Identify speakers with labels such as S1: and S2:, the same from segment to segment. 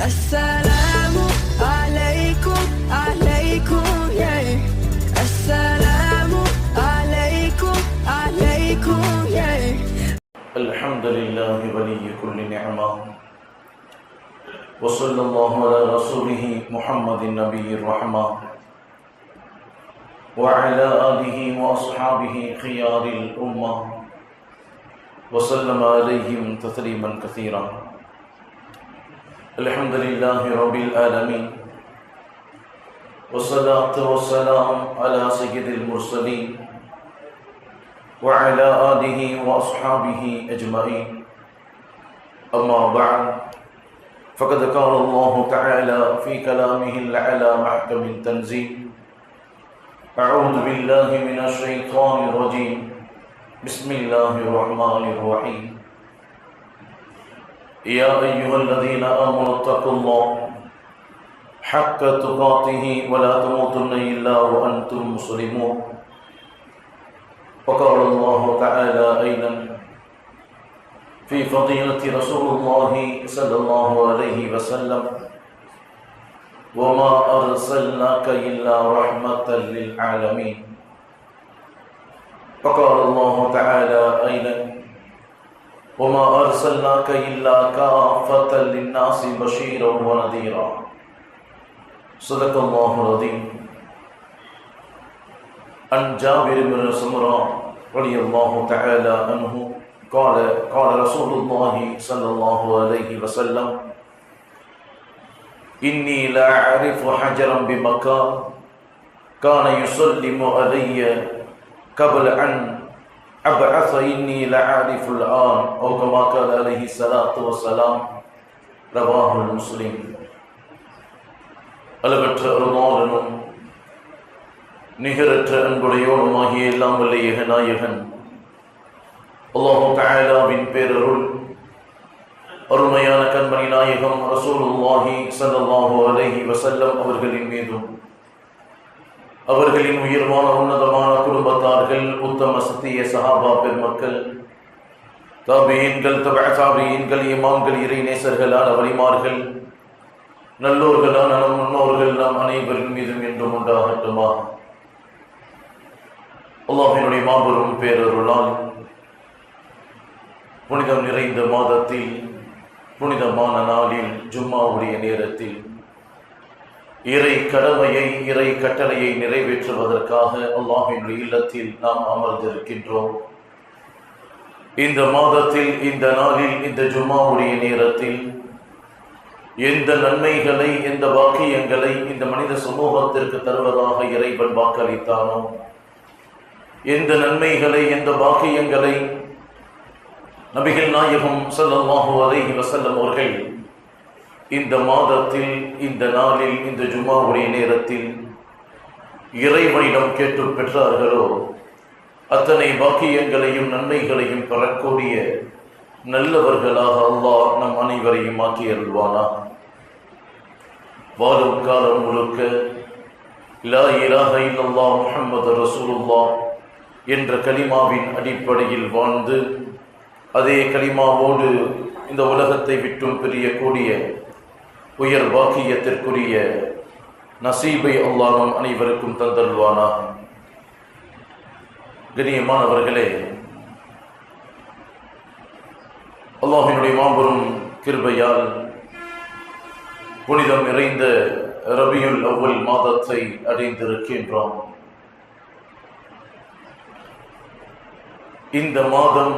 S1: السلام عليكم عليكم يا السلام عليكم عليكم يا
S2: الحمد لله ولي كل نعمة وصلى الله على رسوله محمد النبي الرحمة وعلى آله وأصحابه خيار الأمة وسلم عليهم تسليما كثيرا. الحمد لله رب العالمين والصلاة والسلام على سيد المرسلين وعلى آله وأصحابه أجمعين. أما بعد، فقد قال الله تعالى في كلامه الأعلى محكم التنزيل: أعوذ بالله من الشيطان الرجيم، بسم الله الرحمن الرحيم. يا أيها الذين آمنوا اتقوا الله حق تقاته ولا تموتن إلا وأنتم مسلمون. وقال الله تعالى أيضا في فضيلة رسول الله صلى الله عليه وسلم: وما أرسلناك إلا رحمة للعالمين. وقال الله تعالى أيضا: وما أرسلناك إلا كافة للناس بشيرا ونذيرا. صدق الله العظيم. عن جابر بن سمرة رضي الله تعالى عنه قال رسول الله صلى الله عليه وسلم: إني لا أعرف حجرا بمكة كان يسلم علي قبل أن أبعث إني لا أعرف الآن، أو كما قال عليه الصلاة والسلام. رواه المسلم. அளவற்ற அருளாளனும் நிகரற்ற அன்புடையோனுமாகிய எல்லாம் வல்ல ஏகநாயகன் அல்லாஹ் தஆலாவின் பேரருள் அருமையான கண்மணி நாயகம் ரசூலுல்லாஹி ஸல்லல்லாஹு அலைஹி வஸல்லம் அவர்களின் மீதும் அவர்களின் உயர்வான உன்னதமான குடும்பத்தார்கள், உத்தம சத்திய சஹாபா பெருமக்கள், தாபியீன்கள், தபஅ தாபியீன்கள், இமாம்கள், இறை நேசர்களான வலிமார்கள், நல்லோர்களான நம் முன்னோர்கள் நாம் அனைவரின் மீதும் என்றும் உண்டாகட்டுமா. அல்லாஹ்வினுடைய மாபெரும் பேரருளால் புனிதம் நிறைந்த மாதத்தில், புனிதமான நாளில், ஜும்மாவுடைய நேரத்தில் இறை கடமையை, இறை கட்டளையை நிறைவேற்றுவதற்காக அல்லாஹ்வினுடைய இல்லத்தில் நாம் அமர்ந்திருக்கின்றோம். இந்த மாதத்தில், இந்த நாளில், இந்த ஜும்மாவுடைய நேரத்தில் எந்த நன்மைகளை, எந்த வாக்கியங்களை இந்த மனித சமூகத்திற்கு தருவதாக இறைவன் வாக்களித்தானோ, எந்த நன்மைகளை, எந்த வாக்கியங்களை நபிகள் நாயகம் ஸல்லல்லாஹு அலைஹி வஸல்லம் அவர்கள் இந்த மாதத்தில், இந்த நாளில், இந்த ஜும்மாவுடைய நேரத்தில் இறைவனிடம் கேட்டு பெற்றார்களோ அத்தனை வாக்கியங்களையும் நன்மைகளையும் பெறக்கூடிய நல்லவர்களாக அல்லாஹ் நம் அனைவரையும் மாற்றி அருள்வானா. வாழும் காலம் முழுக்க லா இலாஹ இல்லல்லாஹ் முஹம்மது ரசூலுல்லாஹ் என்ற கலிமாவின் அடிப்படையில் வாழ்ந்து, அதே கலிமாவோடு இந்த உலகத்தை விட்டும் பிரியக்கூடிய உயர் வாக்கியத்திற்குரிய நசீபை அல்லாஹ் நம் அனைவருக்கும் தந்தல்வானா. கண்ணியமானவர்களே, அல்லாஹ்வினுடைய மாபெரும் கிருபையால் புனிதம் நிறைந்த ரபியுல் அவ்வல் மாதத்தை அடைந்திருக்கின்றோம். இந்த மாதம்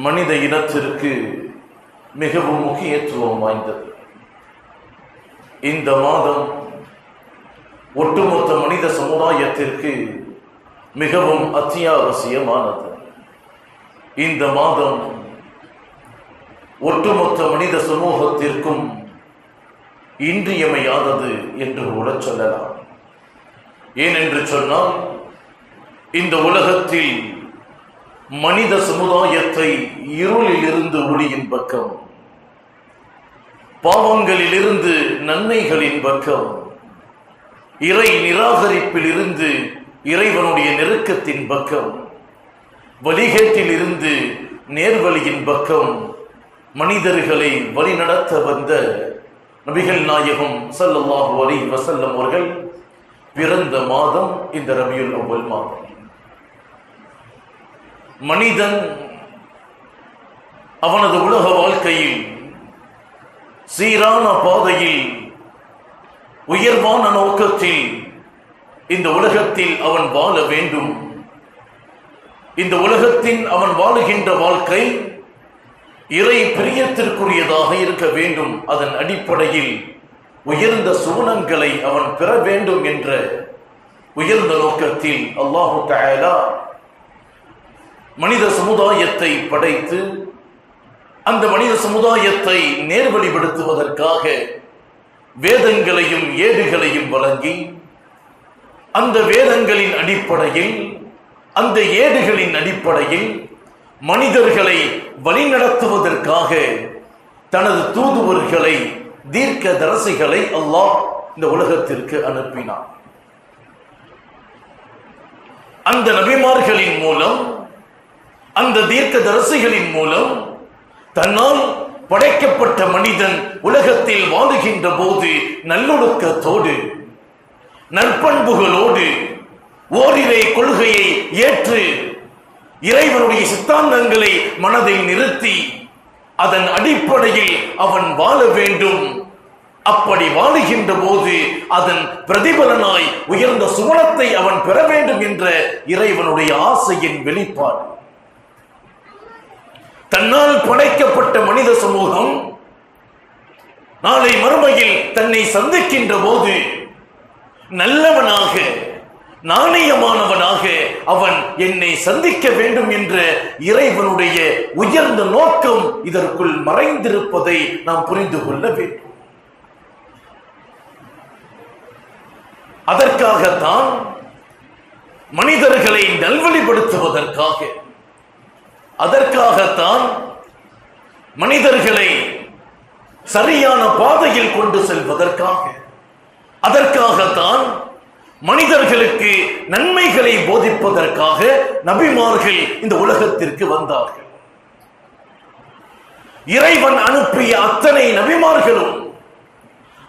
S2: மனித இனத்திற்கு மிகவும் முக்கியத்துவம் வாய்ந்தது. இந்த மாதம் ஒட்டுமொத்த மனித சமுதாயத்திற்கு மிகவும் அத்தியாவசியமானது. இந்த மாதம் ஒட்டுமொத்த மனித சமூகத்திற்கும் இன்றியமையாதது என்று கூட சொல்லலாம். ஏனென்று சொன்னால், இந்த உலகத்தில் மனித சமுதாயத்தை இருளிலிருந்து ஒளியின் பக்கம், பாவங்களிலிருந்து நன்மைகளின் பக்கம், இறை நிராகரிப்பில் இருந்து இறைவனுடைய நெருக்கத்தின் பக்கம், வழிகேட்டில் இருந்து நேர்வழியின் பக்கம் மனிதர்களை வழிநடத்த வந்த நபிகள் நாயகம் ஸல்லல்லாஹு அலைஹி வஸல்லம் அவர்கள் பிறந்த மாதம் இந்த ரபியுல் அவ்வல் மாதம். மனிதன் அவனது உலக வாழ்க்கையில் சீரான பாதையில் உயர்வான நோக்கத்தில் இந்த உலகத்தில் அவன் வாழ வேண்டும். இந்த உலகத்தின் அவன் வாழுகின்ற வாழ்க்கை இறை பிரியத்திற்குரியதாக இருக்க வேண்டும். அதன் அடிப்படையில் உயர்ந்த சுகுணங்களை அவன் பெற வேண்டும் என்ற உயர்ந்த நோக்கத்தில் அல்லாஹு தஆலா மனித சமுதாயத்தை படைத்து அந்த மனித சமுதாயத்தை நேர்வழிப்படுத்துவதற்காக வேதங்களையும் ஏடுகளையும் வழங்கி அந்த வேதங்களின் அடிப்படையில் அந்த ஏடுகளின் அடிப்படையில் மனிதர்களை வழிநடத்துவதற்காக தனது தூதுவர்களை தீர்க்கதரிசிகளை அல்லாஹ் இந்த உலகத்திற்கு அனுப்பினார். அந்த நபிமார்களின் மூலம் அந்த தீர்க்கதரிசிகளின் மூலம் தன்னால் படைக்கப்பட்ட மனிதன் உலகத்தில் வாழுகின்ற போது நல்லொழுக்கத்தோடு நற்பண்புகளோடு ஓரிரை கொள்கையை ஏற்று இறைவனுடைய சித்தாந்தங்களை மனதில் நிறுத்தி அதன் அடிப்படையில் அவன் வாழ வேண்டும். அப்படி வாழுகின்ற போது அதன் பிரதிபலனாய் உயர்ந்த சுவனத்தை அவன் பெற வேண்டும் என்ற இறைவனுடைய ஆசையின் வெளிப்பாடு. தன்னால் படைக்கப்பட்ட மனித சமூகம் நாளை மறுமையில் தன்னை சந்திக்கின்ற போது நல்லவனாக நாணயமானவனாக அவன் என்னை சந்திக்க வேண்டும் என்ற இறைவனுடைய உயர்ந்த நோக்கம் இதற்குள் மறைந்திருப்பதை நாம் புரிந்து கொள்ள வேண்டும். அதற்காகத்தான் மனிதர்களை நல்வழிப்படுத்துவதற்காக அதற்காகத்தான் மனிதர்களை சரியான பாதையில் கொண்டு செல்வதற்காக அதற்காகத்தான் மனிதர்களுக்கு நன்மைகளை போதிப்பதற்காக நபிமார்கள் இந்த உலகத்திற்கு வந்தார்கள். இறைவன் அனுப்பிய அத்தனை நபிமார்களும்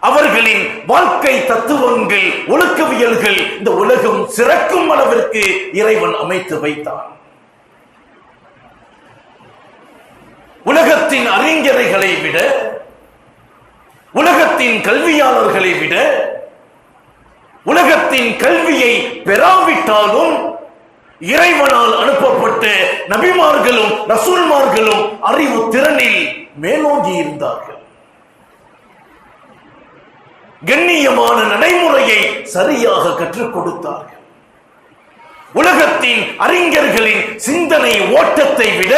S2: அவர்களின் வாழ்க்கை தத்துவங்கள் ஒழுக்கவியல்கள் இந்த உலகம் சிறக்கும் அளவிற்கு இறைவன் அமைத்து வைத்தார். உலகத்தின் அறிஞர்களை விட உலகத்தின் கல்வியாளர்களை விட உலகத்தின் கல்வியை பெறாவிட்டாலும் இறைவனால் அனுப்பப்பட்ட நபிமார்களும் ரசூல்மார்களும் அறிவு திறனில் மேலோங்கி இருந்தார்கள். கண்ணியமான நடைமுறையை சரியாக கற்றுக் கொடுத்தார்கள். உலகத்தின் அறிஞர்களின் சிந்தனை ஓட்டத்தை விட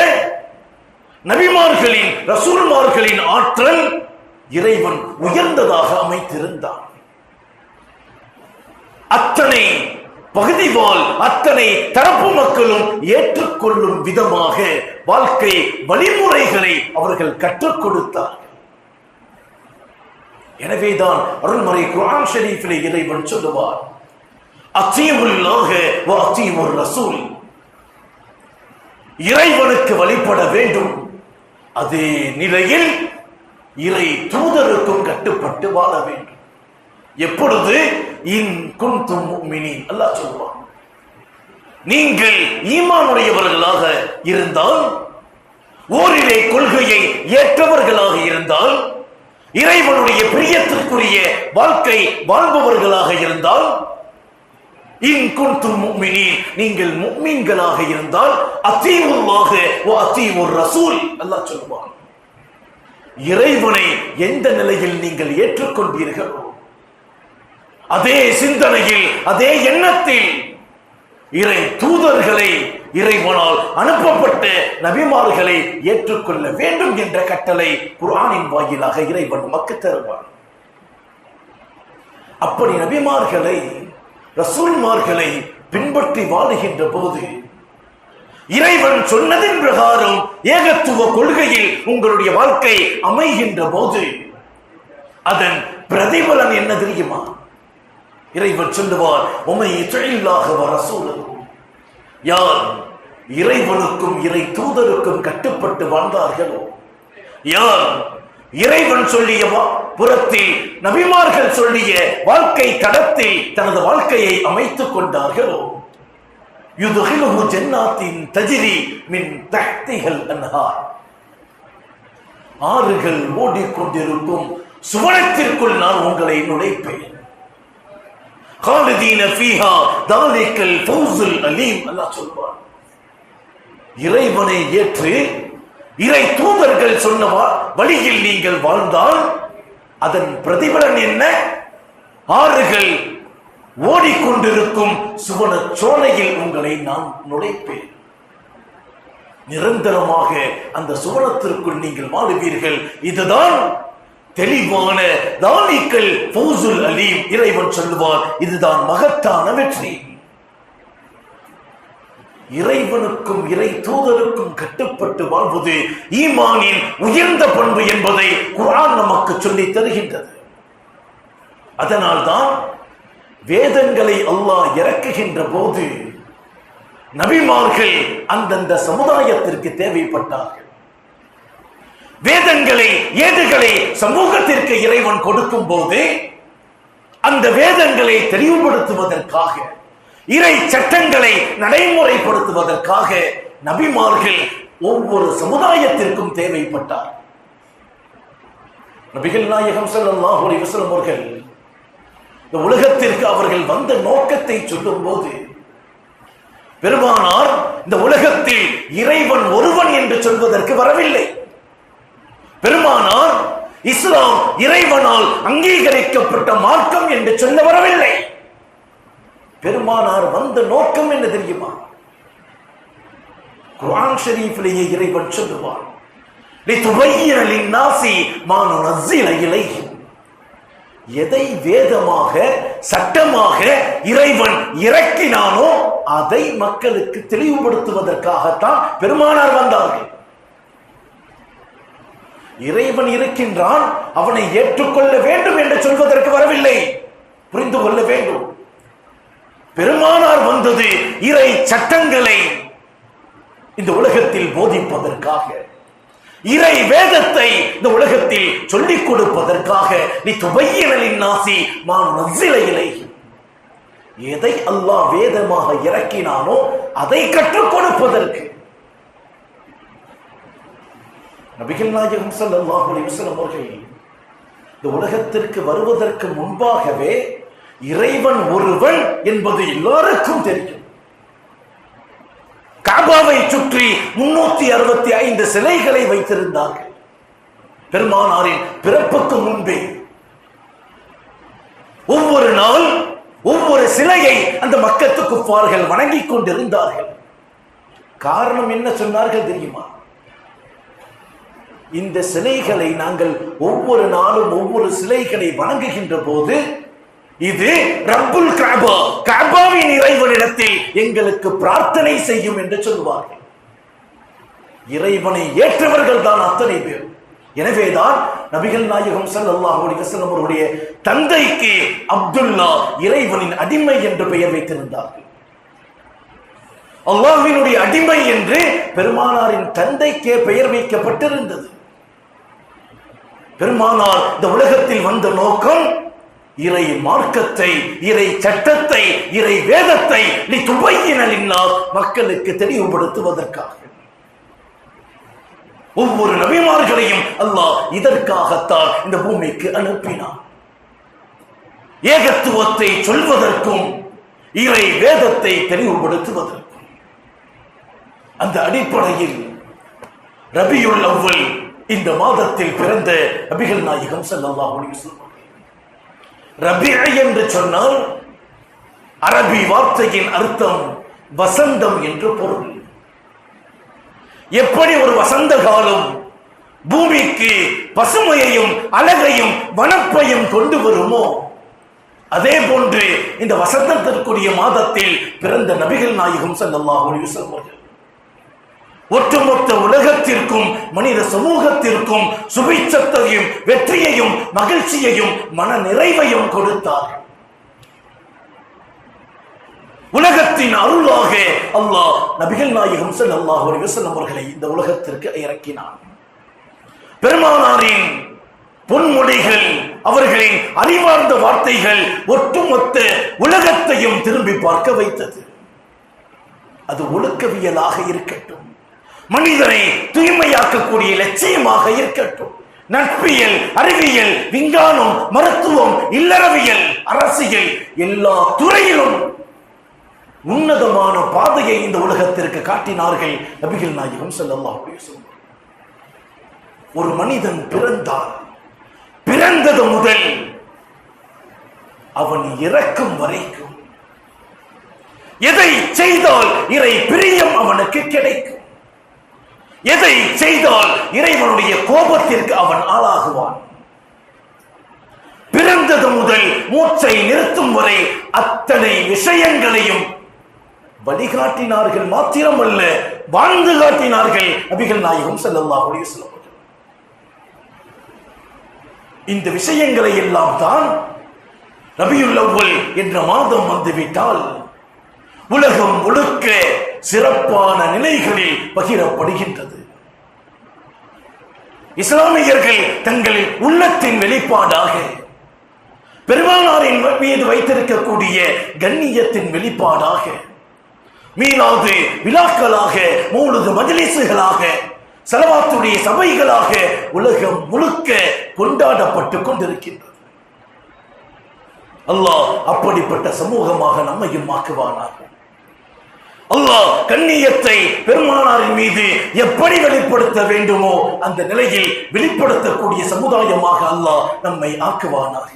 S2: நபிமார்களின் ரசூல்மார்களின் ஆற்றல் இறைவன் உயர்ந்ததாக அமைத்திருந்தார். அத்தனை பகுதிவால் அத்தனை தரப்பு மக்களும் ஏற்றுக்கொள்ளும் விதமாக வாழ்க்கை வழிமுறைகளை அவர்கள் கற்றுக் கொடுத்தார். எனவேதான் அருள்மறை குர்ஆன் ஷரீஃபிலே இறைவன் சொல்லுவார், அத்தீஉல்லாஹ வ அத்தீஉர் ரசூல், இறைவனுக்கு வழிபட வேண்டும், அதே நிலையில் இறை தூதருக்கும் கட்டுப்பட்டு வாழ வேண்டும். எப்பொழுது இன் குன்தும் முஃமினீன், அல்லாஹ் சொல்வான், நீங்கள் ஈமானுடையவர்களாக இருந்தால், ஓரிரை கொள்கையை ஏற்றவர்களாக இருந்தால், இறைவனுடைய பிரியத்திற்குரிய வாழ்க்கை வாழ்பவர்களாக இருந்தால், இன் குன்தும் முஃமினீன், நீங்கள் முஃமின்களாக இருந்தால், அத்தீஉல்லாஹ வ அத்தீஉர் ரசூல், அல்லாஹ் சொல்வான், இறைவனை எந்த நிலையில் நீங்கள் ஏற்றுக்கொண்டீர்களோ அதே சிந்தனையில் அதே எண்ணத்தில் இறை தூதர்களை இறைவனால் அனுப்பப்பட்ட நபிமார்களை ஏற்றுக்கொள்ள வேண்டும் என்ற கட்டளை குர்ஆனின் வாயிலாக இறைவன் நமக்கு தருவான். அப்படி நபிமார்களை ரசூல்மார்களை பின்பற்றி வாழுகின்ற போது இறைவன் சொன்னதின் பிரகாரம் ஏகத்துவ கொள்கையில் உங்களுடைய வாழ்க்கை அமைகின்ற போது அதன் பிரதிபலன் என்ன தெரியுமா? இறைவன் சொல்லுவார், உமை யுதீல்லாஹ வ ரசூலஹு, யார் இறைவனுக்கும் இறை தூதருக்கும் கட்டுப்பட்டு வாழ்ந்தார்களோ, யார் இறைவன் சொல்லிய புறத்தில் நபிமார்கள் சொல்லிய வாழ்க்கை தடத்தில் தனது வாழ்க்கையை அமைத்துக் கொண்டார்களோ யுதுகிலுஹு ஜன்னாத்தின் தஜ்ரி மின் தஹ்திஹல் அன்ஹார், ஆறுகள் ஓடிக்கொண்டிருக்கும் சுவனத்திற்குள் நான் உங்களை நுழைப்பேன். காலிதீன ஃபீஹா தாலிகல் ஃபௌஸுல் அலீம். அல்லாஹ் சொல்வார், இறைவனை ஏற்று இறை தூதர்கள் சொன்ன வழியில் நீங்கள் வாழ்ந்தால் அதன் பிரதிபலன் என்ன? ஆறுகள் ஓடிக்கொண்டிருக்கும் சுவன சோலையில் உங்களை நான் நுழைப்பேன். நிரந்தரமாக அந்த சுவனத்திற்குள் நீங்கள் வாழுவீர்கள். இதுதான் தெளிவான தாலிகல் ஃபௌஸுல் அலீம். இறைவன் சொல்லுவார், இதுதான் மகத்தான வெற்றி. இறைவனுக்கும் இறை தூதருக்கும் கட்டுப்பட்டு வாழ்வது ஈமானின் உயர்ந்த பண்பு என்பதை குர்ஆன் நமக்கு சொல்லி தருகின்றது. அதனால்தான் வேதங்களை அல்லாஹ் இறக்குகின்ற போது நபிமார்கள் அந்தந்த சமுதாயத்திற்கு தேவைப்பட்டார்கள். வேதங்களை ஏடுகளை சமூகத்திற்கு இறைவன் கொடுக்கும் போது அந்த வேதங்களை தெளிவுபடுத்துவதற்காக, இறை சட்டங்களை நடைமுறைப்படுத்துவதற்காக நபிமார்கள் ஒவ்வொரு சமுதாயத்திற்கும் தேவைப்பட்டார். நபிகள் நாயகம் ஸல்லல்லாஹு அலைஹி வஸல்லம் அவர்கள் இந்த உலகத்திற்கு அவர்கள் வந்த நோக்கத்தை சொல்லும் போது பெருமானார் இந்த உலகத்தில் இறைவன் ஒருவன் என்று சொல்வதற்கு வரவில்லை. பெருமானார் இஸ்லாம் இறைவனால் அங்கீகரிக்கப்பட்ட மார்க்கம் என்று சொல்ல வரவில்லை. பெருமானார் வந்த நோக்கம் என்ன தெரியுமா? குர்ஆன் ஷரீஃபிலேயே இறைவன் சொல்லுவார், லிதுபய்யின லின்னாஸி மா நுனஸ்ஸில இலைஹிம். எதை வேதமாக சட்டமாக இறைவன் இறக்கினானோ அதை மக்களுக்கு தெளிவுபடுத்துவதற்காகத்தான் பெருமானார் வந்தார்கள். இறைவன் இருக்கின்றான், அவனை ஏற்றுக்கொள்ள வேண்டும் என்று சொல்வதற்கு வரவில்லை. புரிந்து கொள்ள வேண்டும், பெருமானார் வந்தது இறை சட்டங்களை இந்த உலகத்தில் போதிப்பதற்காக, இறை வேதத்தை இந்த உலகத்தில் சொல்லிக் கொடுப்பதற்காக. லிதுபய்யின லின்னாஸி மா நுனஸ்ஸில இலைஹிம். எதை அல்லாஹ் வேதமாக இறக்கினானோ அதை கற்றுக் கொடுப்பதற்கு. நபிகள் நாயகம் ஸல்லல்லாஹு அலைஹி வஸல்லம் அவர்கள் இந்த உலகத்திற்கு வருவதற்கு முன்பாகவே இறைவன் ஒருவன் என்பது எல்லாருக்கும் தெரியும். காபாவை சுற்றி 365 சிலைகளை வைத்திருந்தார்கள். பெருமானாரின் பிறப்புக்கு முன்பே ஒவ்வொரு நாள் ஒவ்வொரு சிலையை அந்த மக்கத்து குஃபார்கள் வணங்கிக் கொண்டிருந்தார்கள். காரணம் என்ன சொன்னார்கள் தெரியுமா? இந்த சிலைகளை நாங்கள் ஒவ்வொரு நாளும் ஒவ்வொரு சிலைகளை வணங்குகின்ற போது இது ரப்புல் கஅபா, கஅபாவின் இறைவனிடத்தில் எங்களுக்கு பிரார்த்தனை செய்யும் என்று சொல்வார்கள். இறைவனை ஏற்றவர்கள் தான் அத்தனை பேர். எனவேதான் நபிகள் நாயகம் ஸல்லல்லாஹு அலைஹி வஸல்லம் அவருடைய தந்தைக்கு அப்துல்லா, இறைவனின் அடிமை என்று பெயர் வைத்திருந்தார்கள். அல்லாஹ்வினுடைய அடிமை என்று பெருமானாரின் தந்தைக்கே பெயர் வைக்கப்பட்டிருந்தது. பெருமானார் இந்த உலகத்தில் வந்த நோக்கம் இறை மார்க்கத்தை, இறை சட்டத்தை, இறை வேதத்தை லிதுபய்யின லின்னாஸ் மக்களுக்கு தெளிவுபடுத்துவதற்காக. ஒவ்வொரு நபிமார்களையும் அல்லாஹ் இதற்காகத்தான் இந்த பூமிக்கு அனுப்பினார். ஏகத்துவத்தை சொல்வதற்கும் இறை வேதத்தை தெளிவுபடுத்துவதற்கும். அந்த அடிப்படையில் ரபியுல் அவ்வல் இந்த மாதத்தில் பிறந்த நபிகள் நாயகம் ஸல்லல்லாஹு அலைஹி வஸல்லம். ரபி என்று சொன்னால் அரபி வார்த்தையின் அர்த்தம் வசந்தம் என்று பொருள். எப்படி ஒரு வசந்த காலம் பூமிக்கு பசுமையையும் அழகையும் வனப்பையும் கொண்டு வருமோ, அதே போன்று இந்த வசந்தத்திற்குரிய மாதத்தில் பிறந்த நபிகள் நாயகம் ஸல்லல்லாஹு அலைஹி வஸல்லம் ஒட்டுமொத்த உலகத்திற்கும் மனித சமூகத்திற்கும் சுபிட்சத்தையும் வெற்றியையும் மகிழ்ச்சியையும் மன நிறைவையும் கொடுத்தார்கள். உலகத்தின் அருளாக அல்லாஹ் நபிகள் நாயகம் ஸல்லல்லாஹு அலைஹி வஸல்லம் அவர்களை இந்த உலகத்திற்கு இறக்கினார். பெருமானாரின் பொன்மொழிகள், அவர்களின் அறிவார்ந்த வார்த்தைகள் ஒட்டுமொத்த உலகத்தையும் திரும்பி பார்க்க வைத்தது. அது ஒழுக்கவியலாக இருக்கட்டும், மனிதனை தூய்மையாக்கக்கூடிய லட்சியமாக இருக்கட்டும், நட்பியல், அறிவியல், விஞ்ஞானம், மருத்துவம், இல்லறவியல், அரசியல், எல்லா துறையிலும் உன்னதமான பாதையை இந்த உலகத்திற்கு காட்டினார்கள் நபிகள் நாயகம் ஸல்லல்லாஹு அலைஹி வஸல்லம். ஒரு மனிதன் பிறந்தால் பிறந்தது முதல் அவன் இறக்கும் வரைக்கும் எதை செய்தால் இறை பிரியம் அவனுக்கு கிடைக்கும், எதை செய்தால் இறைவனுடைய கோபத்திற்கு அவன் ஆளாகுவான். பிறந்தது முதல் மூச்சை நிறுத்தும் வரை அத்தனை விஷயங்களையும் வழிகாட்டினார்கள், மாத்திரமல்ல வாழ்ந்து காட்டினார்கள் நபிகள் நாயகம் ஸல்லல்லாஹு அலைஹி வஸல்லம். இந்த விஷயங்களை எல்லாம் தான் ரபியுல் அவ்வல் என்ற மாதம் வந்துவிட்டால் உலகம் முழுக்க சிறப்பான நிலைகளில் பகிரப்படுகின்றது. இஸ்லாமியர்கள் தங்கள் உள்ளத்தின் வெளிப்பாடாக பெருமானாரின் மீது வைத்திருக்கக்கூடிய கண்ணியத்தின் வெளிப்பாடாக மீளாது விழாக்களாக, மௌலிது மஜ்லிஸ்களாக, ஸலவாத்துடைய சபைகளாக உலகம் முழுக்க கொண்டாடப்பட்டுக் கொண்டிருக்கின்றது. அல்லாஹ் அப்படிப்பட்ட சமூகமாக நம்மையும் ஆக்குவானாக. அல்லாஹ் கண்ணியத்தை பெருமானாரின் மீது எப்படி வெளிப்படுத்த வேண்டுமோ அந்த நிலையில் வெளிப்படுத்தக்கூடிய சமுதாயமாக அல்லாஹ் நம்மை ஆக்குவானாக.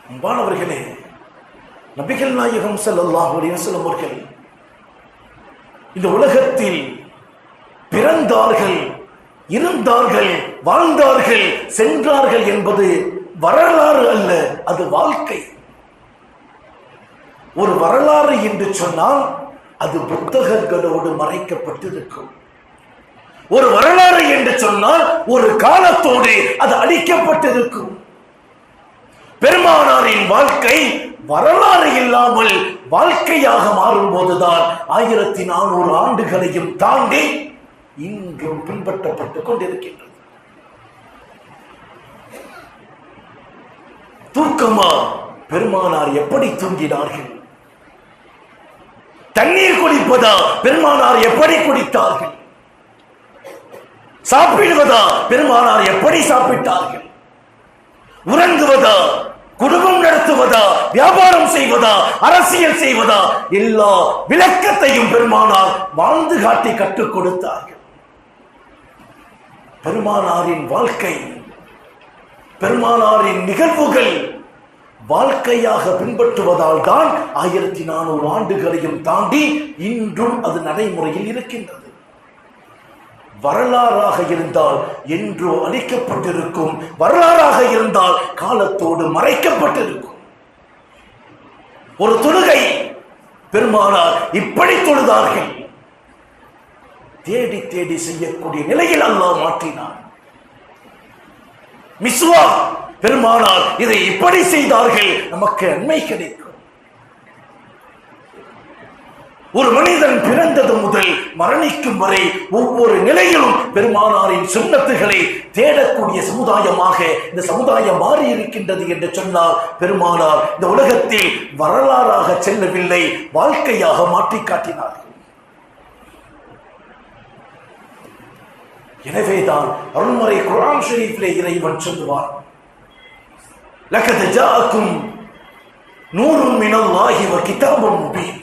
S2: அன்பானவர்களே, நபிகள் நாயகம் ஸல்லல்லாஹு அலைஹி வஸல்லம் அவர்கள் இந்த உலகத்தில் பிறந்தார்கள், இருந்தார்கள், வாழ்ந்தார்கள், சென்றார்கள் என்பது வரலாறு அல்ல, அது வாழ்க்கை. ஒரு வரலாறு என்று சொன்னால் அது புத்தகங்களோடு மறைக்கப்பட்டிருக்கும். ஒரு வரலாறு என்று சொன்னால் ஒரு காலத்தோடு அது அழிக்கப்பட்டிருக்கும். பெருமானாரின் வாழ்க்கை வரலாறு இல்லாமல் வாழ்க்கையாக மாறும் போதுதான் 1400 ஆண்டுகளையும் தாண்டி இன்றும் பின்பற்றப்பட்டுக் கொண்டிருக்கின்றது. தூக்கமா? பெருமானார் எப்படி தூங்கினார்கள்? தண்ணீர் குடிப்பதா? பெருமானார் எப்படி குடித்தார்கள்? சாப்பிடுவதா? பெருமானார் எப்படி சாப்பிட்டார்கள்? உறங்குவதா? குடும்பம் நடத்துவதா? வியாபாரம் செய்வதா? அரசியல் செய்வதா? எல்லா விளக்கத்தையும் பெருமானார் வாழ்ந்து காட்டி கற்றுக் கொடுத்தார்கள். பெருமானாரின் வாழ்க்கை, பெருமானாரின் நிகழ்வுகள் வாழ்க்கையாக பின்பற்றுவதால் தான் 1400 ஆண்டுகளையும் தாண்டி இன்றும் அது நடைமுறையில் இருக்கின்றது. வரலாறாக இருந்தால் என்றோ அழிக்கப்பட்டிருக்கும், வரலாறாக இருந்தால் காலத்தோடு மறைக்கப்பட்டிருக்கும். ஒரு தொழுகை பெருமானார் இப்படி தொழுதார்கள், தேடி தேடி செய்யக்கூடிய நிலையில் அல்லாஹ் மாற்றினார். மிஸ்வா பெருமானார் இதை இப்படி செய்தார்கள், நமக்கு நன்மை கிடைக்கும். ஒரு மனிதன் பிறந்தது முதல் மரணிக்கும் வரை ஒவ்வொரு நிலையிலும் பெருமானாரின் சுன்னத்துகளை தேடக்கூடிய சமுதாயமாக இந்த சமுதாயம் மாறி இருக்கின்றது என்று சொன்னால் பெருமானார் இந்த உலகத்தில் வரலாறாக செல்லவில்லை, வாழ்க்கையாக மாற்றி காட்டினார்கள். எனவேதான் அருள்மறை குர்ஆன் ஷரீஃபிலே இறைவன் சொல்லுவார், லகத் ஜாஅக்கும் நூறும் மினல்லாஹி வ கிதாபும் முபீன்.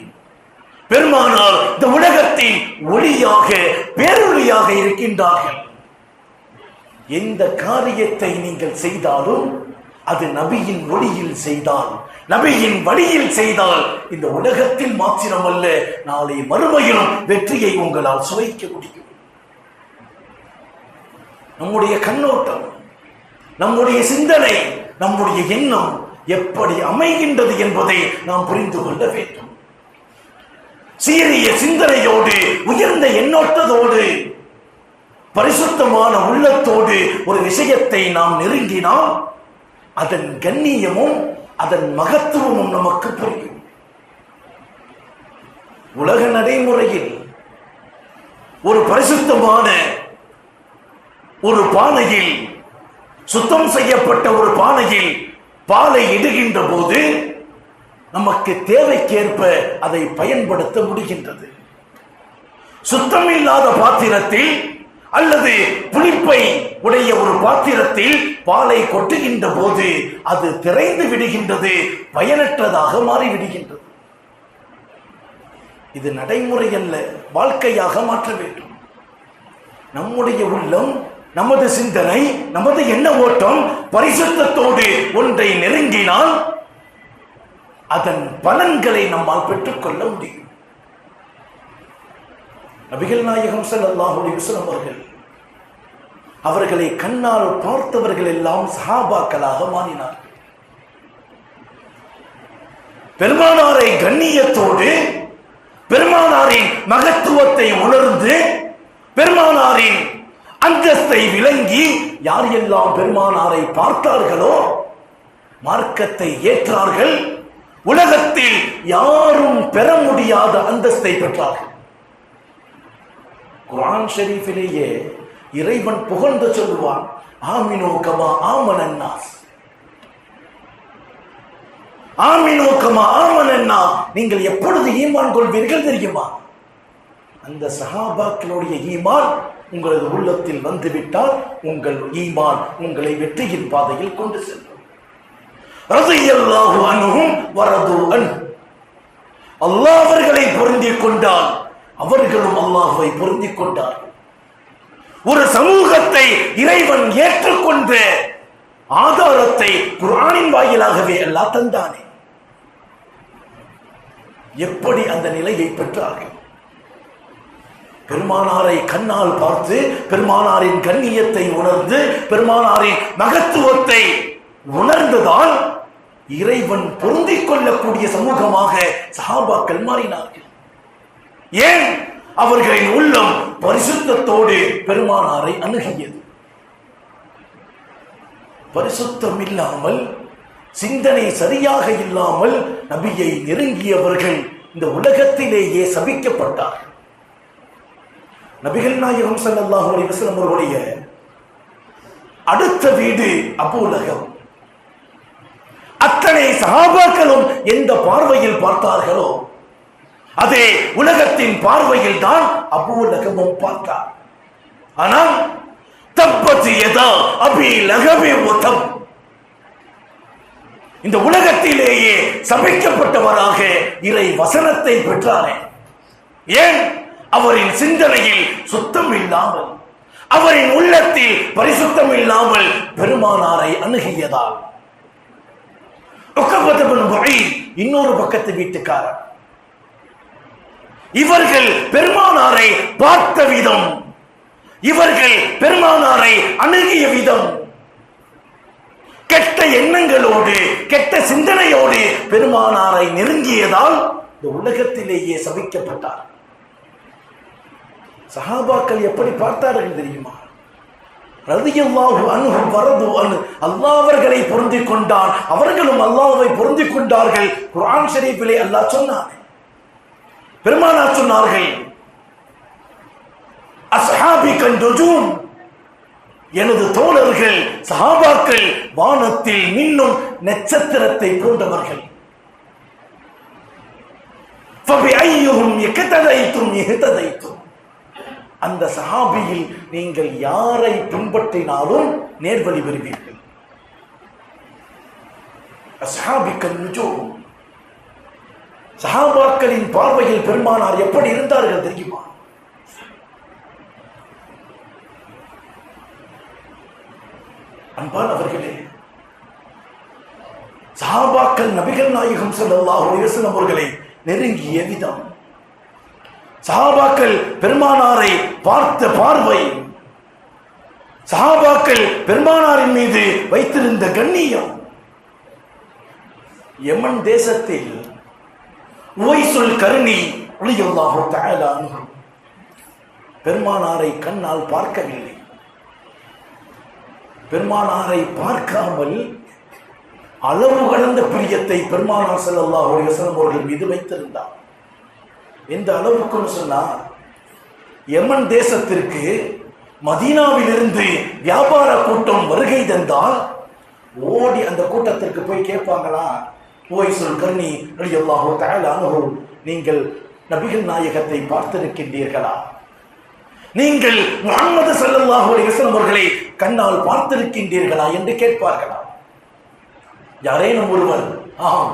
S2: பெருமானார் இந்த உலகத்தில் ஒளியாக, பேரொளியாக இருக்கின்றார்கள். எந்த காரியத்தை நீங்கள் செய்தாலும் அது நபியின் ஒளியில் செய்தால், நபியின் வழியில் செய்தால் இந்த உலகத்தில் மாத்திரமல்ல நாளை மறுமையிலும் வெற்றியை உங்களால் சுவைக்க முடியும். நம்முடைய கண்ணோட்டம், நம்முடைய சிந்தனை, நம்முடைய எண்ணம் எப்படி அமைகின்றது என்பதை நாம் புரிந்து கொள்ள வேண்டும். சீரிய சிந்தனையோடு, உயர்ந்த எண்ணோட்டத்தோடு, பரிசுத்தமான உள்ளத்தோடு ஒரு விஷயத்தை நாம் நெருங்கினால் அதன் கண்ணியமும் அதன் மகத்துவமும் நமக்கு புரியும். உலக நடைமுறையில் ஒரு பரிசுத்தமான ஒரு பானையில், சுத்தம் செய்யப்பட்ட ஒரு பானையில் பாலை இடுகின்ற போது நமக்கு தேவைக்கேற்ப அதை பயன்படுத்த முடிகின்றது. சுத்தமில்லாத பாத்திரத்தில் அல்லது புளிப்பை உடைய ஒரு பாத்திரத்தில் பாலை கொட்டுகின்ற போது அது திரைந்து விடுகின்றது, பயனற்றதாக மாறிவிடுகின்றது. இது நடைமுறை அல்ல, வாழ்க்கையாக மாற்ற வேண்டும். நம்முடைய உள்ளம், நமது சிந்தனை, நமது எண்ண ஓட்டம் பரிசுத்தத்தோடு ஒன்றை நெருங்கினால் அதன் பலன்களை நம்மால் பெற்றுக்கொள்ள முடியும். நபிகள் நாயகம் ஸல்லல்லாஹு அலைஹி வஸல்லம் அவர்களை கண்ணால் பார்த்தவர்கள் எல்லாம் சஹாபாக்களாக மாறினார்கள். பெருமானாரை கண்ணியத்தோடு, பெருமானாரின் மகத்துவத்தை உணர்ந்து, பெருமானாரின் அந்தஸ்தை விளங்கி யார் எல்லாம் பெருமானாரை பார்த்தார்களோ மார்க்கத்தை ஏற்றார்கள். உலகத்தில் யாரும் பெற முடியாத அந்தஸ்தை பெற்றார்கள். குர்ஆன் ஷரீஃபிலேயே இறைவன் புகழ்ந்து சொல்லுவான், ஆமினு கமா ஆமனன் நாஸ். ஆமினு கமா ஆமனன் நாஸ், நீங்கள் எப்பொழுது ஈமான் கொள்வீர்கள் தெரியுமா? அந்த சஹாபாக்களுடைய ஈமான் உங்களது உள்ளத்தில் வந்துவிட்டால் உங்கள் ஈமான் உங்களை வெற்றியின் பாதையில் கொண்டு செல்லும். ரலியல்லாஹு அன்ஹும் வரது அன்ஹு, அல்லாஹ் அவர்களை பொருந்திக் கொண்டால் அவர்களும் அல்லாஹ்வை பொருந்திக் கொண்டார்கள். ஒரு சமூகத்தை இறைவன் ஏற்றுக்கொண்ட ஆதாரத்தை குர்ஆனின் வாயிலாகவே அல்லாஹ் தந்தானே. எப்படி அந்த நிலையை பெற்றார்கள்? பெருமானாரை கண்ணால் பார்த்து, பெருமானாரின் கண்ணியத்தை உணர்ந்து, பெருமானாரின் மகத்துவத்தை உணர்ந்துதான் இறைவன் பொருந்திக் கொள்ளக்கூடிய சமூகமாக சஹாபாக்கள் மாறினார்கள். ஏன்? அவர்களின் உள்ளம் பரிசுத்தத்தோடு பெருமானாரை அணுகியது. பரிசுத்தம் இல்லாமல், சிந்தனை சரியாக இல்லாமல் நபியை நெருங்கியவர்கள் இந்த உலகத்திலேயே சபிக்கப்பட்டார்கள். நபிகள் நாயகம் ஸல்லல்லாஹு அலைஹி வஸல்லம் அவர்களுடைய அடுத்த வீடு அபூ லஹப். அத்தனை சஹாபாக்களும் எந்த பார்வையில் பார்த்தார்களோ அதே உலகத்தின் பார்வையில் தான் அபூ லஹபும் பார்த்தார். ஆனால் தப்பத் யதா அபீ லஹபி வதப், இந்த உலகத்திலேயே சபிக்கப்பட்டவராக இறை வசனத்தை பெற்றாரே. ஏன்? அவரின் சிந்தனையில் சுத்தம் இல்லாமல், அவரின் உள்ளத்தில் பரிசுத்தம் இல்லாமல் பெருமானாரை அணுகியதால். உக்பத் இப்னு முஈத் இன்னொரு பக்கத்து வீட்டுக்காரர். இவர்கள் பெருமானாரை பார்த்த விதம், இவர்கள் பெருமானாரை அணுகிய விதம், கெட்ட எண்ணங்களோடு, கெட்ட சிந்தனையோடு பெருமானாரை நெருங்கியதால் இந்த உலகத்திலேயே சபிக்கப்பட்டார். சஹாபாக்கள் எப்படி பார்த்தார்கள் தெரியுமா? ரலியல்லாஹு அன்ஹு வரது அன்ஹு, அல்லாஹ் அவர்களை பொருந்திக் கொண்டான், அவர்களும் அல்லாஹ்வை பொருந்திக் கொண்டார்கள். குர்ஆன் ஷரீஃபிலே அல்லாஹ் சொன்னான், பெருமானார் சொன்னார்கள், அஸ்ஹாபி கன்ஜும், எனது தோழர்கள் சஹாபாக்கள் வானத்தில் மின்னும் நட்சத்திரத்தை போன்றவர்கள். ஃபபிஐயுஹும் இக்ததைதும் இஹ்ததைதும், அந்த சஹாபியில் நீங்கள் யாரை பின்பற்றினாலும் நேர்வழி பெறுவீர்கள். அஸ்ஹாபி கன்ஜும், சஹாபாக்களின் பார்வையில் பெருமானார் எப்படி இருந்தார்கள் தெரியுமா? அன்பானவர்களே, சஹாபாக்கள் நபிகள் நாயகம் ஸல்லல்லாஹு அலைஹி வஸல்லம் அவர்களை நெருங்கிய விதம், சஹாபாக்கள் பெருமானாரை பார்த்த பார்வை, சஹாபாக்கள் பெருமானாரின் மீது வைத்திருந்த கண்ணியம். யமன் தேசத்தில் உவைசுல் கர்னி ரலியல்லாஹு தஆலா அன்ஹு பெருமானாரை கண்ணால் பார்க்கவில்லை. பெருமானாரை பார்க்காமல் அளவு கடந்த பிரியத்தை பெருமானார் ஸல்லல்லாஹு அலைஹி வஸல்லம் அவர்கள் மீது வைத்திருந்தார். எந்த அளவுக்குன்னு சொன்னா, யமன் தேசத்திற்கு
S3: மதீனாவிலிருந்து வியாபார கூட்டம் வருகை தந்தால் ஓடி அந்த கூட்டத்திற்கு போய் கேட்பாங்களா, உவைசுல் கர்னி ரலியல்லாஹு தஆலா அன்ஹு, நீங்கள் நபிகள் நாயகத்தை பார்த்திருக்கின்றீர்களா? நீங்கள் முஹம்மது ஸல்லல்லாஹு அலைஹி வஸல்லம் அவர்களை கண்ணால் பார்த்திருக்கின்றீர்களா என்று கேட்பார்களா? யாரேனும் ஒருவர் ஆம்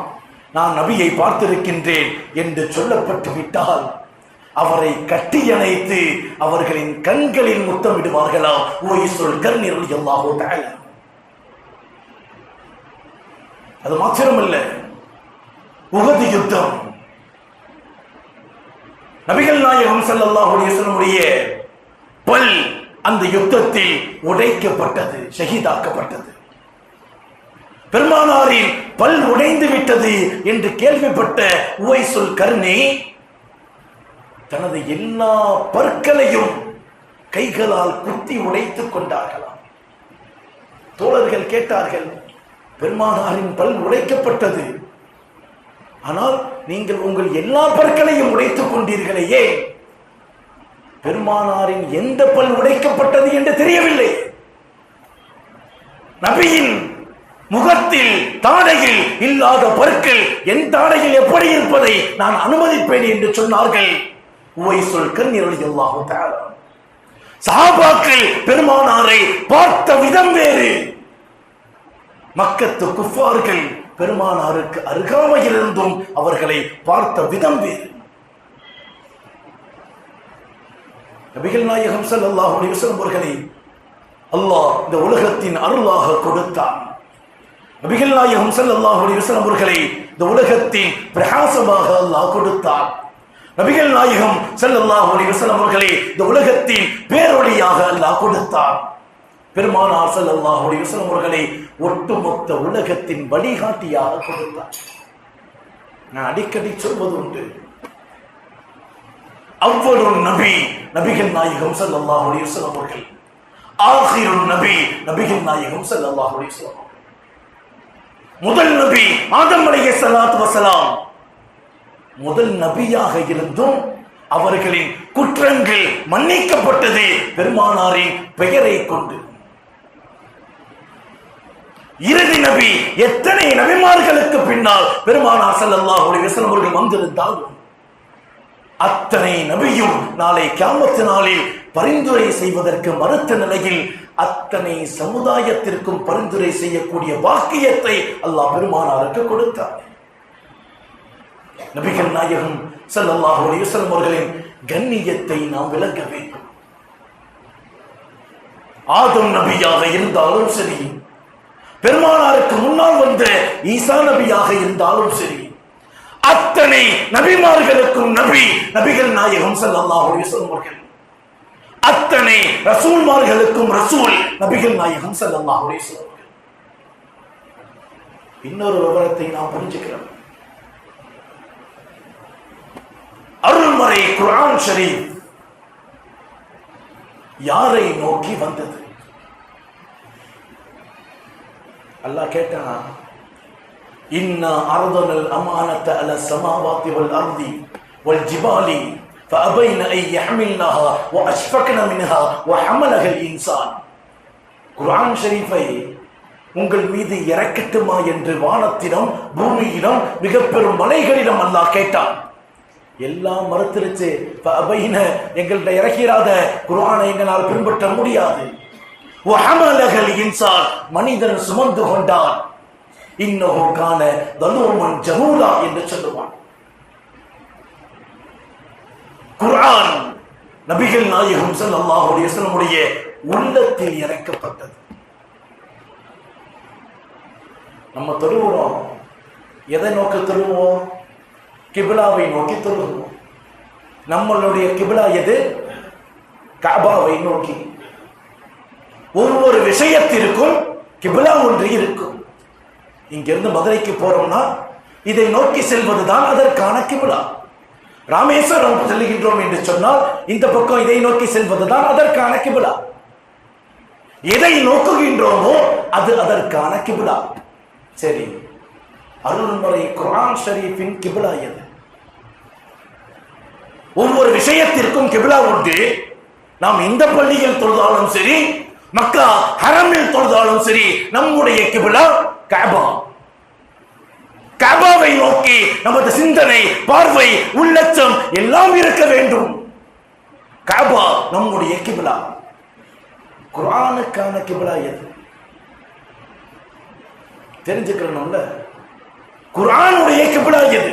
S3: நான் நபியை பார்த்திருக்கின்றேன் என்று சொல்லப்பட்டு விட்டால் அவரை கட்டியணைத்து அவர்களின் கண்களில் முத்தமிடுவார்களா? உவைசுல் கர்னி ரலியல்லாஹு தஆலா. அது மாத்திரமல்ல, உஹது யுத்தம், நபிகள் நாயகம் ஸல்லல்லாஹு அலைஹி வஸல்லம் பல் அந்த யுத்தத்தில் உடைக்கப்பட்டது, ஷஹீதாக்கப்பட்டது. பெருமானாரின் பல் உடைந்து விட்டது என்று கேள்விப்பட்ட உவைசுல் கர்னி தனது எல்லா பற்களையும் கைகளால் குத்தி உடைத்துக் கொண்டார்களாம். தோழர்கள் கேட்டார்கள், பெருமானாரின் பல் உடைக்கப்பட்டது, ஆனால் நீங்கள் உங்கள் எல்லா பற்களையும் உடைத்துக் கொண்டீர்களே, பெருமானாரின் எந்த பல் உடைக்கப்பட்டது என்று தெரியவில்லை. நபியின் முகத்தில் தாடையில் இல்லாத பற்கள் என் தாடையில் எப்படி இருப்பதை நான் அனுமதிப்பேன் என்று சொன்னார்கள். உவைசுல் கர்னி ரலியல்லாஹு தஆலா. சஹாபாக்கள் பெருமானாரை பார்த்த விதம் வேறு. மக்கத்து குஃபார்கள் பெருமானாருக்கு அருகாமையில் இருந்தும் அவர்களை பார்த்த விதம் வேறு. நபிகள் நாயகம் ஸல்லல்லாஹு அலைஹி வஸல்லம் அவர்களை அல்லாஹ் இந்த உலகத்தின் அருளாக கொடுத்தான். நபிகள் நாயகம் ஸல்லல்லாஹு அலைஹி வஸல்லம் அவர்களை இந்த உலகத்தின் பிரகாசமாக அல்லாஹ் கொடுத்தான். நபிகள் நாயகம் ஸல்லல்லாஹு அலைஹி வஸல்லம் அவர்களை இந்த உலகத்தின் பேரொளியாக அல்லாஹ் கொடுத்தான். பெருமானார் ஸல்லல்லாஹு அலைஹி வஸல்லம் அவர்களை ஒட்டுமொத்த உலகத்தின் வழிகாட்டியாக கொடுத்தார். நான் அடிக்கடி சொல்வது உண்டு, அவ்வலுன் நபி நபிகள் நாயகம் ஸல்லல்லாஹு அலைஹி வஸல்லம் அவர்கள், ஆகிருன் நபி நபிகள் நாயகம் ஸல்லல்லாஹு அலைஹி வஸல்லம். முதல் நபி ஆதம் அலைஹிஸ்ஸலாத்து வஸலாம். முதல் நபியாக இருந்தும் அவர்களின் குற்றங்கள் மன்னிக்கப்பட்டது பெருமானாரின் பெயரை கொண்டு. இறுதி நபி எத்தனை நபிமார்களுக்கு பின்னால் பெருமானார் ஸல்லல்லாஹு அலைஹி வஸல்லம் அவர்கள் வந்திருந்தாலும் அத்தனை நபியும் நாளை கியாமத் நாளில் பரிந்துரை செய்வதற்கு மறுத்த நிலையில் அத்தனை சமுதாயத்திற்கும் பரிந்துரை செய்யக்கூடிய வாக்கியத்தை அல்லாஹ் பெருமானாருக்கு கொடுத்தார். நபிகள் நாயகம் ஸல்லல்லாஹு அலைஹி வஸல்லம் அவர்களின் கண்ணியத்தை நாம் விளங்க வேண்டும். ஆதம் நபியாக இருந்தாலும் சரி, பெருமானாருக்கு முன்னால் வந்த ஈசா நபியாக இருந்தாலும் சரி, அத்தனை நபிமார்களுக்கும் நபி நபிகள் நாயகம் ஸல்லல்லாஹு அலைஹி வஸல்லம் அவர்கள். அத்தனை ரசூல்மார்களுக்கும் ரசூல் நபிகள் நாயகம் ஸல்லல்லாஹு அலைஹி வஸல்லம் அவர்கள். இன்னொரு விவரத்தை நாம் புரிஞ்சுக்கிறோம். அருள்மறை குர்ஆன் ஷரீஃப் யாரை நோக்கி வந்தது? அல்லாஹ் கேட்டான், இன்னா அர்தனல் அமானத அலா ஸமாவாதி வல் அர்தி வல் ஜிபாலி ஃபஅபைன அன் யஹ்மில்னஹா வஅஷ்ஃபக்ன மின்ஹா வஹமலஹல் இன்சான். குர்ஆன் ஷரீஃபை உங்கள் மீது இறக்கட்டுமா என்று வானத்திடம் பூமியிடம் மிக பெரும் மலைகளிடம் அல்லாஹ் கேட்டான். எல்லாம் மறுத்துருச்சு. ஃபஅபைன, எங்கள்கிட்ட இறக்கிறாத குர்ஆனை எங்களால் பின்பற்ற முடியாது. வஹமலஹல் இன்சான், மனிதன் சுமந்து கொண்டான். இன்னஹு கான தலூமன் ஜஹூலா என்று சொல்லுவான். குர்ஆன் நபிகள் நாயகம் ஸல்லல்லாஹு அலைஹி வஸல்லம் உடைய உள்ளத்தில் இறக்கப்பட்டது. நம்ம தொழுகிறோம், எதை நோக்கி தொழுவோம்? கிபிலாவை நோக்கி தொழுவோம். நம்மளுடைய கிபிலா எது? கஅபாவை நோக்கி. ஒவ்வொரு விஷயத்திற்கும் கிபிலா ஒன்று இருக்கும். இங்கிருந்து மதுரைக்கு போறோம்னா இதை நோக்கி செல்வதுதான் அதற்கான கிபிலா. ராமேஸ்வரம் செல்கின்றோம் என்று சொன்னால் இந்த பக்கம் இதை நோக்கி செல்வதுதான் அதற்கான கிபிலா. எதை நோக்குகின்றோமோ அது அதற்கான கிபிலா. சரி, அருள்மறை குர்ஆன் ஷரீஃபின் கிபிலா எது? ஒவ்வொரு விஷயத்திற்கும் கிபிலா உண்டு. நாம் இந்த பள்ளியில் தொழுதாலும் சரி, மக்கா ஹரமில் தொழுதாலும் சரி, நம்முடைய கிப்லா கஅபா. கஅபாவை நோக்கி நமது சிந்தனை, பார்வை, உள்ளச்சம் எல்லாம் இருக்க வேண்டும். கஅபா நம்முடைய கிப்லா. குர்ஆனுக்கான கிப்லா எது தெரிஞ்சுக்கணும்ல? குர்ஆனுடைய கிப்லா எது?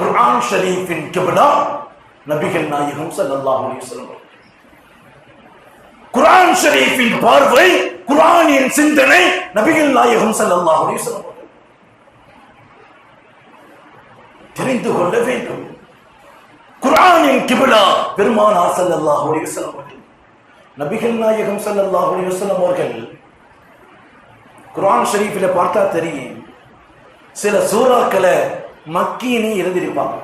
S3: குர்ஆன் ஷரீஃபின் கிப்லா நபிகள் நாயகம் ஸல்லல்லாஹு அலைஹி வஸல்லம். குர்ஆன் ஷரீஃபின் பார்வை, குர்ஆனின் சிந்தனை நபிகள் நாயகம் ஸல்லல்லாஹு அலைஹி வஸல்லம் தெரிந்து கொள்ள வேண்டும். குர்ஆனின் கிப்லா பெருமானார் ஸல்லல்லாஹு அலைஹி வஸல்லம். நபிகள் நாயகம் ஸல்லல்லாஹு அலைஹி வஸல்லம் அவர்கள் குர்ஆன் ஷரீஃபில பார்த்தா தெரியும், சில சூறாக்களை மக்கின்னு எழுதியிருப்பாங்க,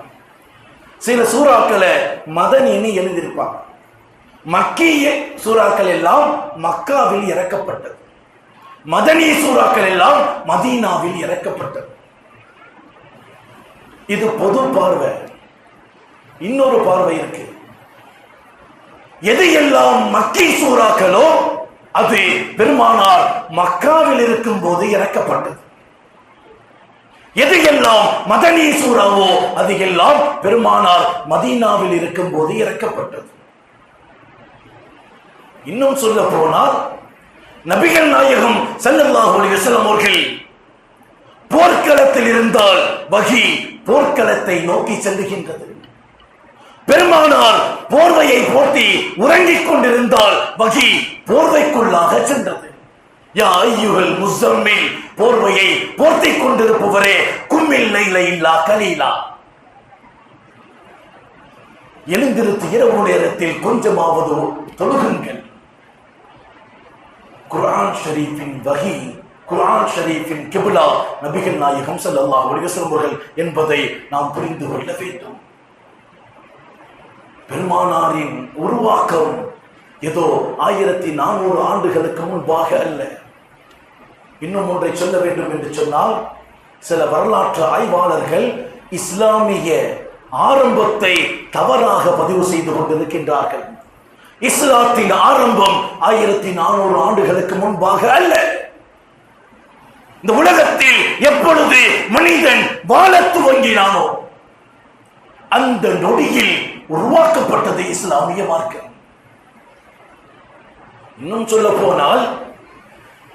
S3: சில சூறாக்களை மதனின்னு எழுதியிருப்பாங்க. மக்கிய சூறாக்கள் எல்லாம் மக்காவில் இறக்கப்பட்டது, மதனி சூறாக்கள் எல்லாம் மதீனாவில் இறக்கப்பட்டது. இது பொது பார்வை. இன்னொரு பார்வை இருக்கு. எது எல்லாம் மக்கி சூறாக்களோ அது பெருமானார் மக்காவில் இருக்கும் போது இறக்கப்பட்டது. எது எல்லாம் மதனி சூறாவோ அது எல்லாம் பெருமானார் மதீனாவில் இருக்கும் போது இறக்கப்பட்டது. இன்னும் சொல்ல போனால் நபிகள் நாயகம் ஸல்லல்லாஹு அலைஹி வஸல்லம் அவர்கள் போர்க்களத்தில் இருந்தால் வஹி போர்க்களத்தை நோக்கி செல்லுகின்றது. பெருமானார் போர்வையை போர்த்தி உறங்கிக் கொண்டிருந்தால் வஹி போர்வைக்குள்ளாக சென்றது. யா அய்யுஹல் முஸம்மில், போர்வையை போர்த்திக் கொண்டிருப்பவரே, கும்மில் லைல இல்லா கலீலா, எழுந்திருத்து இரவு நேரத்தில் கொஞ்சமாவது தொழுகுங்கள். குர்ஆன் ஷரீஃபின் வஹி, குர்ஆன் ஷரீஃபின் கிப்லா நபிகள் நாயகம் ஸல்லல்லாஹு அலைஹி வஸல்லம் அவர்கள் என்பதை நாம் புரிந்து கொள்ள வேண்டும். பெருமானாரின் உருவாக்கம் ஏதோ 1400 ஆண்டுகளுக்கு முன்பாக அல்ல. இன்னும் ஒன்றை சொல்ல வேண்டும் என்று சொன்னால், சில வரலாற்று ஆய்வாளர்கள் இஸ்லாமிய ஆரம்பத்தை தவறாக பதிவு செய்து கொண்டிருக்கின்றார்கள். இஸ்லாத்தின் ஆரம்பம் 1400 ஆண்டுகளுக்கு முன்பாக அல்ல. இந்த உலகத்தில் எப்பொழுது மனிதன் வாழ துவங்கினானோ அந்த நொடியில் உருவாக்கப்பட்டது இஸ்லாமிய மார்க்கம். இன்னும் சொல்ல போனால்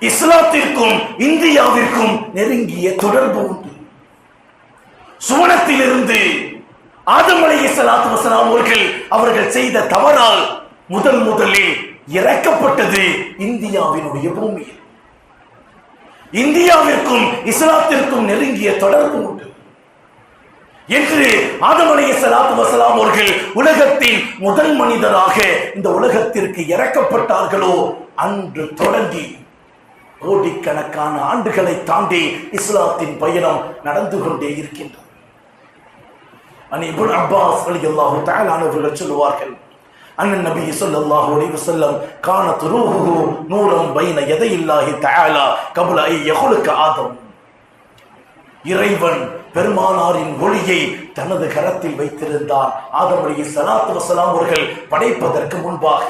S3: இஸ்லாத்திற்கும் இந்தியாவிற்கும் நெருங்கிய தொடர்பு உண்டு. சுவனத்திலிருந்து ஆதம் அலைஹிஸ்ஸலாத்து வஸலாம் அவர்கள் செய்த தவறால் முதலில் இறக்கப்பட்டது இந்தியாவினுடைய பூமியில். இந்தியாவிற்கும் இஸ்லாத்திற்கும் நெருங்கிய தொடர்பு உண்டு. என்று ஆதம் அலைஹிஸ்ஸலாத்து வஸலாம் அவர்கள் உலகத்தின் முதல் மனிதராக இந்த உலகத்திற்கு இறக்கப்பட்டார்களோ அன்று தொடங்கி கோடிக்கணக்கான ஆண்டுகளை தாண்டி இஸ்லாத்தின் பயணம் நடந்து கொண்டே இருக்கின்றது. இப்னு அப்பாஸ் ரலியல்லாஹு தஆலா அவர்கள் சொல்லுவார்கள், அன்னன் நபி ஸல்லல்லாஹு அலைஹி வஸல்லம் கானத் ரூஹுஹு நூரன் பைன யதையில்லாஹி தஆலா கப்ல ஐ யஹ்லுக ஆதம். இறைவன் பெருமானாரின் ஒளியை தனது கரத்தில் வைத்திருந்தார் ஆதம் அலைஹிஸ்ஸலாத்து வஸலாம் அவர்கள் படைப்பதற்கு முன்பாக.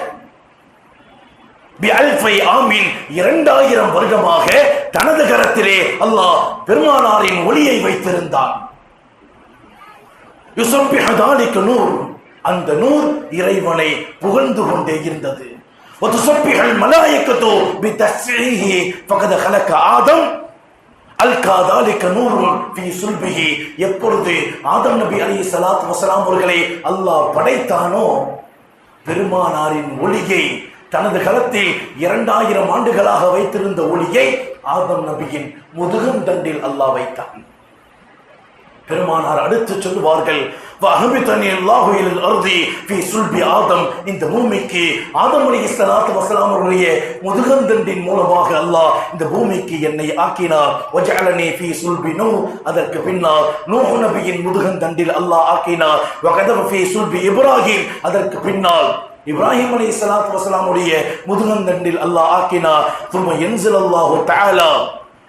S3: 2000 வருடமாக தனது கரத்திலே அல்லாஹ் பெருமானாரின் ஒளியை வைத்திருந்தார். யுஸப்பிஹு தாலிக நூர், அந்த நூர் இறைவனை புகழ்ந்து கொண்டே இருந்தது. வதுஸப்பிஹுல் மலாயிகத்து பிதஸ்ஸீஹி ஃபகத் خلق ஆதம் அல்கா தாலிக நூருன் ஃபீ சுல்பிஹி. எப்பொழுது ஆதம் நபி அலைஹிஸ்ஸலாத்து வஸலாம் அவர்களை அல்லாஹ் படைத்தானோ பெருமானாரின் ஒளியை தனது களத்தில் 2000 ஆண்டுகளாக வைத்திருந்த ஒளியை ஆதம் நபியின் முதுகந்தண்டில் அல்லாஹ் வைத்தான். பெருமானார் அடுத்து சொல்லுவார்கள், இந்த பூமிக்கு ஆதம் அலைஹிஸ்ஸலாத்து வஸலாம் அவருடைய முதுகந்தண்டின் மூலமாக அல்லாஹ் இந்த பூமிக்கு என்னை ஆக்கினார். வஜஅலனி ஃபீ சுல்பி நூஹ், அதற்கு பின்னால் நூஹ் நபியின் முதுகந்தண்டில் அல்லாஹ் ஆக்கினார். வகதப ஃபீ சுல்பி இப்ராஹிம், அதற்கு பின்னால் இப்ராஹிம் அலைஹிஸ்ஸலாத்து வஸலாம் உடைய முதுகந்தண்டில் அல்லாஹ் ஆக்கினார். தும்ம யன்ஸில் அல்லாஹு தஆலா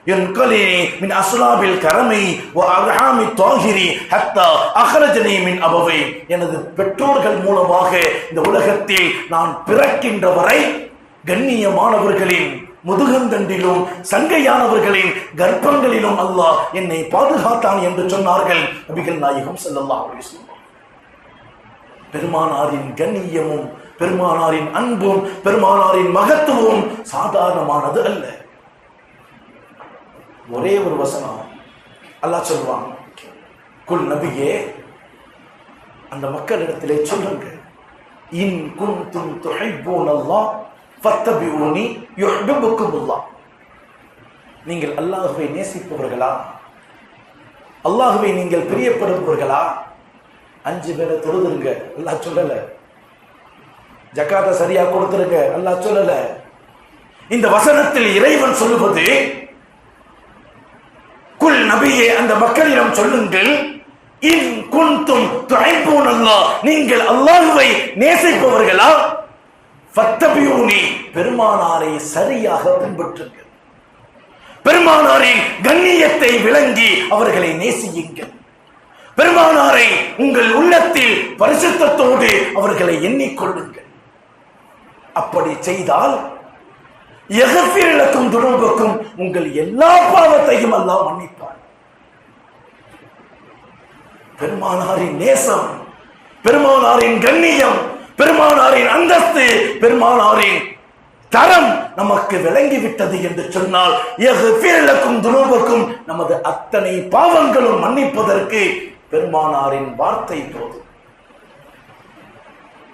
S3: ينقلني من أصلاب الكرم وأرحام الطاهر حتى أخرجني من أبوي. எனது பெற்றோர்கள் மூலமாக இந்த உலகத்தில் நான் பிறக்கின்ற வரை கண்ணியமானவர்களின் முதுகந்தண்டிலும் சங்கையானவர்களின் கர்ப்பங்களிலும் அல்லாஹ் என்னை பாதுகாத்தான் என்று சொன்னார்கள் நபிகள் நாயகம் ஸல்லல்லாஹு அலைஹி வஸல்லம். பெருமானாரின் கண்ணியமும் பெருமானாரின் அன்பும் பெருமானாரின் மகத்துவம் சாதாரணமானது அல்ல. ஒரே ஒரு வசனம் அல்லாஹ் சொல்வான், குல் நபியே அந்த மக்களிடத்திலே சொல்லுங்க, இன் குன்தும் துஹிப்பூனல்லாஹ் ஃபத்தபிஊனி யுஹிப்புக்குமுல்லாஹ். நீங்கள் அல்லாஹ்வை நேசிப்பவர்களா, அல்லாஹ்வை நீங்கள் பிரியப்படுபவர்களா? 5 வேளை தொழுதுருங்க அல்லாஹ் சொல்லல. ஜகாத்தை சரியா கொடுத்துருங்க அல்லாஹ் சொல்லல. இந்த வசனத்தில் இறைவன் சொல்லுவது, குல் நபியே அந்த மக்களிடம் சொல்லுங்கள், இன் குன்தும் துஹிப்பூனல்லாஹ் நீங்கள் அல்லாஹ்வை நேசிப்பவர்களா, ஃபத்தபியூனி பெருமானாரை சரியாக பின்பற்றுங்கள், பெருமானாரின் கண்ணியத்தை விளங்கி அவர்களை நேசியுங்கள், பெருமானாரை உங்கள் உள்ளத்தில் பரிசுத்தத்தோடு அவர்களை எண்ணிக்கொள்ளுங்கள். அப்படி செய்தால் யக்ஃபிர் லக்கும் துனூபக்கும் உங்கள் எல்லா பாவத்தையும் அல்லாஹ் மன்னிப்பார். பெருமானாரின் நேசம், பெருமானாரின் கண்ணியம், பெருமானாரின் அந்தஸ்து, பெருமானாரின் தரம் நமக்கு விளங்கிவிட்டது என்று சொன்னால் யக்ஃபிர் லக்கும் துனூபக்கும் நமது அத்தனை பாவங்களும் மன்னிப்பதற்கு பெருமானாரின் வார்த்தை போதும்.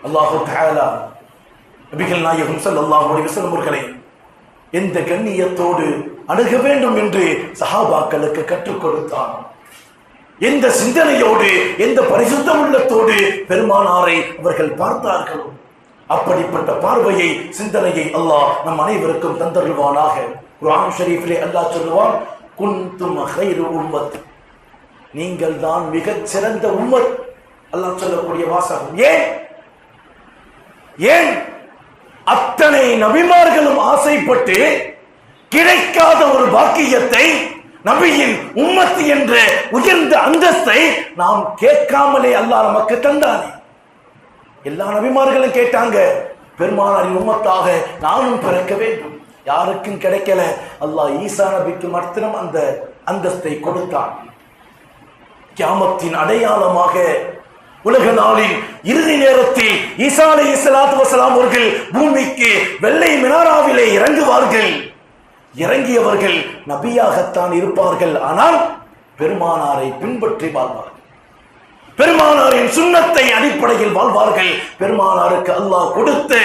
S3: அல்லாஹு தஆலா நபிகள் நாயகம் ஸல்லல்லாஹு அலைஹி வஸல்லம் அவர்களை எந்த கண்ணியத்தோடு அணுக வேண்டும் என்று சஹாபாக்களுக்கு கற்றுக் கொடுத்தான், எந்த சிந்தனையோடு எந்த பரிசுத்த உள்ளத்தோடு பெருமானாரை அவர்கள் பார்த்தார்களோ அப்படிப்பட்ட பார்வையை சிந்தனையை அல்லாஹ் நம் அனைவருக்கும் தந்தருள்வானாக. குர்ஆன் ஷரீஃபிலே அல்லாஹ் சொல்லுவான், குன்தும் கைரு உம்மத், நீங்கள் தான் மிகச் சிறந்த உம்மத். அல்லாஹ் சொல்லக்கூடிய வாசகம். ஏன் அத்தனை நபிமார்களும் ஆசைப்பட்டு கிடைக்காத ஒரு பாக்கியத்தை, நபியின் உம்மத் என்ற உயர்ந்த அந்தஸ்தை நாம் கேட்காமலே அல்லாஹ் நமக்கு தந்தானே. எல்லா நபிமார்களும் கேட்டாங்க, பெருமானாரின் உம்மத்தாக நானும் பிறக்க வேண்டும். யாருக்கும் கிடைக்கல. அல்லாஹ் ஈசா நபிக்கு மாத்திரம் அந்த அந்தஸ்தை கொடுத்தான். கியாமத்தின் அடையாளமாக உலக நாளின் இறுதி நேரத்தில் ஈசா அலைஹிஸ்ஸலாத்து வஸலாம் அவர்கள் பூமிக்கு வெள்ளை மினாராவிலே இறங்குவார்கள். இறங்கியவர்கள் நபியாகத்தான் இருப்பார்கள், ஆனால் பெருமானாரை பின்பற்றி வாழ்வார்கள், பெருமானாரின் சுன்னத்தை அடிப்படையில் வாழ்வார்கள். பெருமானாருக்கு அல்லாஹ் கொடுத்த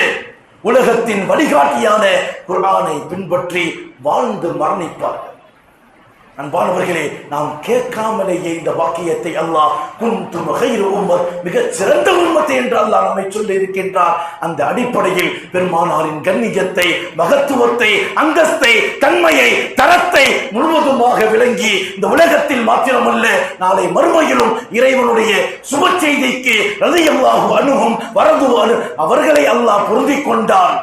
S3: உலகத்தின் வழிகாட்டியான குர்ஆனை பின்பற்றி வாழ்ந்து மரணிப்பார்கள். அன்பானவர்களே, நாம் கேட்காமலேயே இந்த வாக்கியத்தை அல்லாஹ் குன்தும் கைரு உம்மத் மிகச் சிறந்த உம்மத் என்று அல்லாஹ் நம்மை சொல்லி இருக்கின்றார். அந்த அடிப்படையில் பெருமானாரின் கண்ணியத்தை, மகத்துவத்தை, அந்தஸ்தை, தன்மையை, தரத்தை முழுவதுமாக விளங்கி இந்த உலகத்தில் மாத்திரமல்ல நாளை மறுமையிலும் இறைவனுடைய சுப செய்திக்கு ரலியல்லாஹு அன்ஹும் வரது அவர்களை அல்லாஹ் பொருந்திக் கொண்டான்.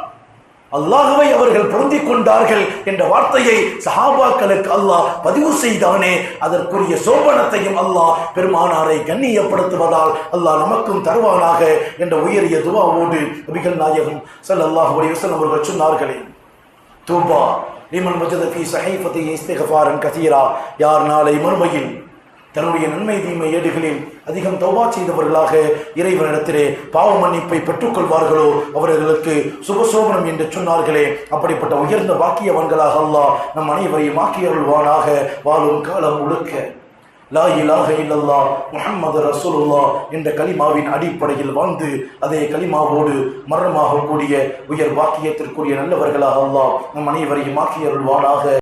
S3: அல்லாஹ்வை அவர்கள் பொருந்திக் கொண்டார்கள் என்ற வார்த்தையை சஹாபாக்களுக்கு அல்லாஹ் பதிவு செய்தானே, அதற்குரிய சோபனத்தையும் அல்லாஹ் பெருமானாரை கண்ணியப்படுத்துவதால் அல்லாஹ் நமக்கும் தருவானாக என்ற உயரிய துஆவோடு நபிகள் நாயகம் ஸல்லல்லாஹு அலைஹி வஸல்லம் அவர்கள் சொன்னார்களே, தூபா லிமன் வஜத ஃபீ ஸஹீஃபத்திஹி இஸ்திக்ஃபாரன் கஸீரா. யார் நாளை மறுமையில் தன்னுடைய நன்மை தீமை ஏடுகளில் அதிகம் தௌபா செய்தவர்களாக இறைவனிடத்திலே பாவ மன்னிப்பை பெற்றுக் கொள்வார்களோ அவர்களுக்கு சுபசோபனம் என்று சொன்னார்களே, அப்படிப்பட்ட உயர்ந்த வாக்கியவன்களாக அல்லாஹ் நம் அனைவரையும் ஆக்கியருள்வானாக. வாழும் காலம் முழுக்க லா இலாஹ இல்லல்லாஹ் முஹம்மது ரசூலுல்லாஹ் என்ற கலிமாவின் அடிப்படையில் வாழ்ந்து அதே கலிமாவோடு மரணமாக கூடிய உயர் வாக்கியத்திற்குரிய நல்லவர்களாக அல்லாஹ் நம் அனைவரையும் ஆக்கியருள்வானாக.